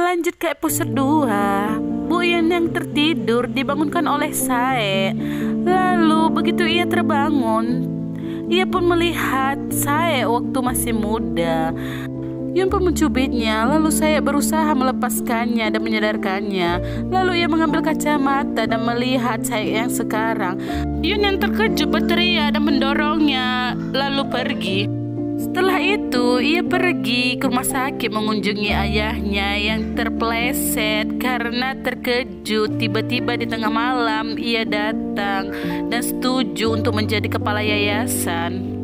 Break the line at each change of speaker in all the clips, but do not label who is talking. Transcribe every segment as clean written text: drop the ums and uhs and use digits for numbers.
Lanjut ke episode 2. Bu Yun yang tertidur dibangunkan oleh Sae. Lalu begitu ia terbangun, ia pun melihat Sae waktu masih muda. Yun pun mencubitnya, lalu Sae berusaha melepaskannya dan menyadarkannya. Lalu ia mengambil kacamata dan melihat Sae yang sekarang. Yun yang terkejut berteriak dan mendorongnya, lalu pergi. Setelah itu, ia pergi ke rumah sakit mengunjungi ayahnya yang terpeleset karena terkejut. Tiba-tiba di tengah malam ia datang dan setuju untuk menjadi kepala yayasan.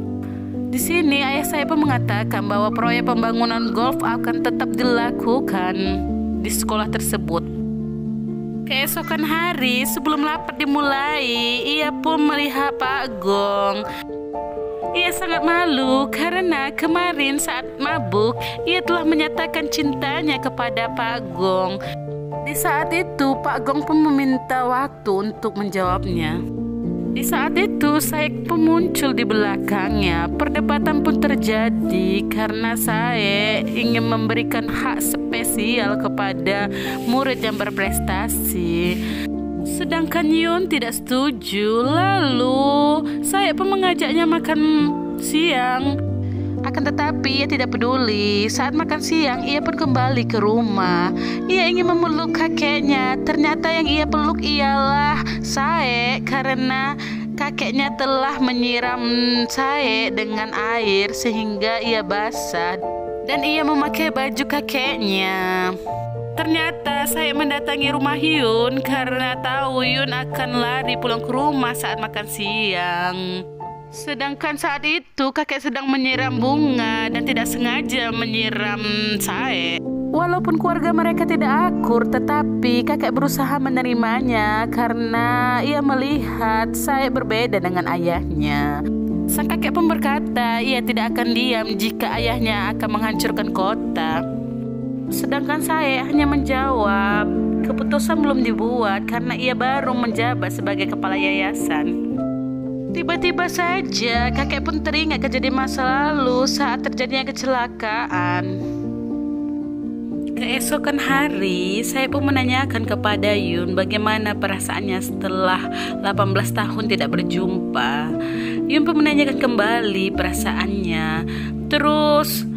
Di sini ayah saya pun mengatakan bahwa proyek pembangunan golf akan tetap dilakukan di sekolah tersebut. Keesokan hari sebelum rapat dimulai, ia pun melihat Pak Gong. Ia sangat malu karena kemarin saat mabuk ia telah menyatakan cintanya kepada Pak Gong. Di saat itu Pak Gong pun meminta waktu untuk menjawabnya. Di saat itu Sae pun muncul di belakangnya. Perdebatan pun terjadi karena Sae ingin memberikan hak spesial kepada murid yang berprestasi. Sedangkan Yun tidak setuju. Lalu Sae pun mengajaknya makan siang. Akan tetapi ia tidak peduli. Saat makan siang ia pun kembali ke rumah. Ia ingin memeluk kakeknya. Ternyata yang ia peluk ialah Sae karena kakeknya telah menyiram Sae dengan air sehingga ia basah dan ia memakai baju kakeknya. Ternyata saya mendatangi rumah Yun karena tahu Yun akan lari pulang ke rumah saat makan siang. Sedangkan saat itu kakek sedang menyiram bunga dan tidak sengaja menyiram Sae. Walaupun keluarga mereka tidak akur, tetapi kakek berusaha menerimanya karena ia melihat Sae berbeda dengan ayahnya. Sang kakek pun berkata ia tidak akan diam jika ayahnya akan menghancurkan kota. Sedangkan saya hanya menjawab, keputusan belum dibuat karena ia baru menjabat sebagai kepala yayasan. Tiba-tiba saja kakek pun teringat kejadian masa lalu saat terjadinya kecelakaan. Keesokan hari, saya pun menanyakan kepada Yun bagaimana perasaannya setelah 18 tahun tidak berjumpa. Yun pun menanyakan kembali perasaannya. Terus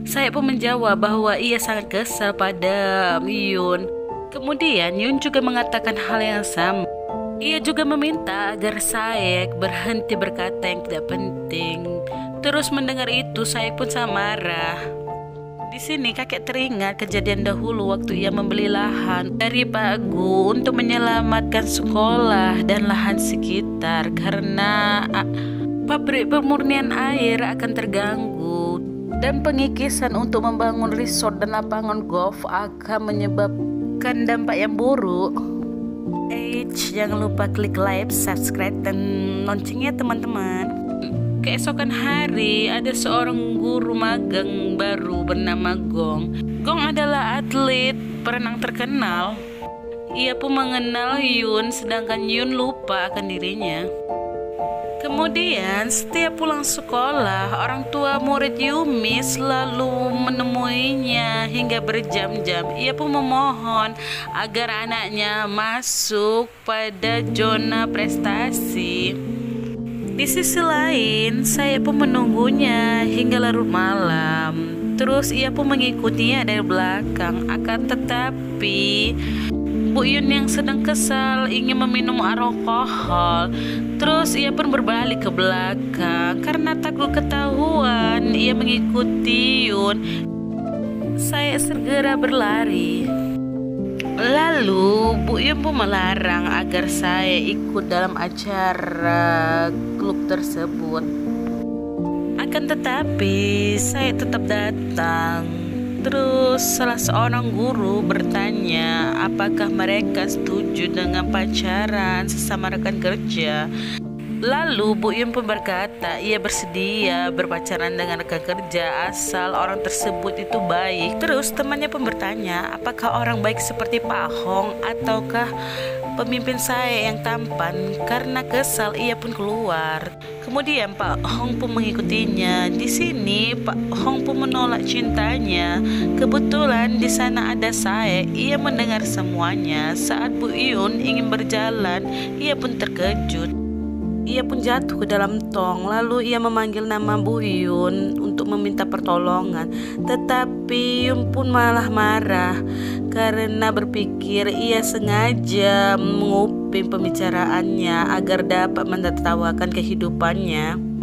saya pun menjawab bahwa ia sangat kesal pada Yun. Kemudian Yun juga mengatakan hal yang sama. Ia juga meminta agar saya berhenti berkata yang tidak penting. Terus mendengar itu saya pun sangat marah. Di sini kakek teringat kejadian dahulu waktu ia membeli lahan dari Pak Gu untuk menyelamatkan sekolah dan lahan sekitar karena pabrik pemurnian air akan terganggu. Dan pengikisan untuk membangun resort dan lapangan golf akan menyebabkan dampak yang buruk. Jangan lupa klik like, subscribe, dan loncengnya teman-teman. Keesokan hari ada seorang guru magang baru bernama Gong. Gong adalah atlet perenang terkenal. Ia pun mengenal Yun sedangkan Yun lupa akan dirinya. Kemudian setiap pulang sekolah, orang tua murid Yumi selalu menemuinya hingga berjam-jam. Ia pun memohon agar anaknya masuk pada zona prestasi. Di sisi lain, saya pun menunggunya hingga larut malam. Terus ia pun mengikutinya dari belakang. Akan tetapi Bu Yun yang sedang kesal ingin meminum alkohol. Terus ia pun berbalik ke belakang karena takut ketahuan. Ia mengikuti Yun. Saya segera berlari. Lalu Bu Yun pun melarang agar saya ikut dalam acara klub tersebut. Akan tetapi saya tetap datang. Terus salah seorang guru bertanya apakah mereka setuju dengan pacaran sesama rekan kerja. Lalu Bu Yun pun berkata ia bersedia berpacaran dengan rekan kerja asal orang tersebut itu baik. Terus temannya pun bertanya, apakah orang baik seperti Pak Hong ataukah pemimpin saya yang tampan? Karena kesal ia pun keluar. Kemudian Pak Hong pun mengikutinya. Di sini Pak Hong pun menolak cintanya. Kebetulan di sana ada Sae. Ia mendengar semuanya. Saat Bu Yun ingin berjalan, ia pun terkejut. Ia pun jatuh ke dalam tong, lalu ia memanggil nama Bu Yun untuk meminta pertolongan. Tetapi Yun pun malah marah karena berpikir ia sengaja menguping pembicaraannya agar dapat menertawakan kehidupannya.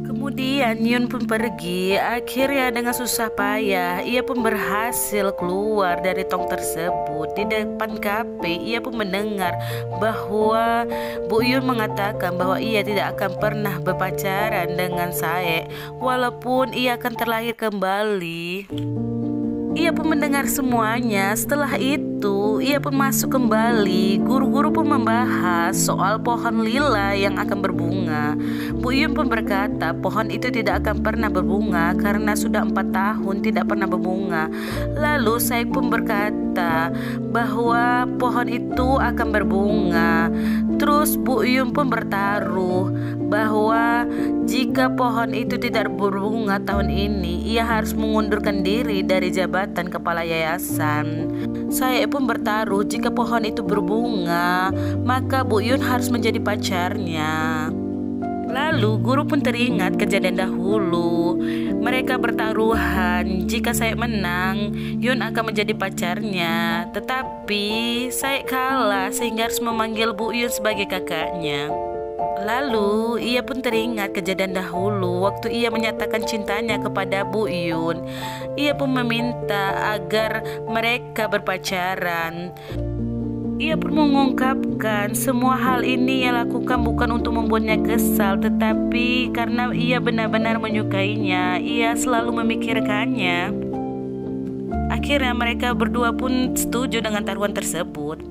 Kemudian Yun pun pergi. Akhirnya dengan susah payah ia pun berhasil keluar dari tong tersebut. Di depan kafe ia pun mendengar bahwa Bu Yun mengatakan bahwa ia tidak akan pernah berpacaran dengan Sae walaupun ia akan terlahir kembali. Ia pun mendengar semuanya. Setelah itu, ia pun masuk kembali. Guru-guru pun membahas soal pohon lila yang akan berbunga. Bu Yun pun berkata pohon itu tidak akan pernah berbunga karena sudah 4 tahun tidak pernah berbunga. Lalu saya pun berkata bahwa pohon itu akan berbunga. Terus Bu Yun pun bertaruh bahwa jika pohon itu tidak berbunga tahun ini, ia harus mengundurkan diri dari jabatan kepala yayasan. Saya pun bertaruh jika pohon itu berbunga, maka Bu Yun harus menjadi pacarnya. Lalu guru pun teringat kejadian dahulu. Mereka bertaruhan, jika saya menang, Yun akan menjadi pacarnya. Tetapi saya kalah sehingga harus memanggil Bu Yun sebagai kakaknya. Lalu ia pun teringat kejadian dahulu waktu ia menyatakan cintanya kepada Bu Yun. Ia pun meminta agar mereka berpacaran. Ia pun mengungkapkan semua hal ini ia lakukan bukan untuk membuatnya kesal, tetapi karena ia benar-benar menyukainya. Ia selalu memikirkannya. Akhirnya mereka berdua pun setuju dengan taruhan tersebut.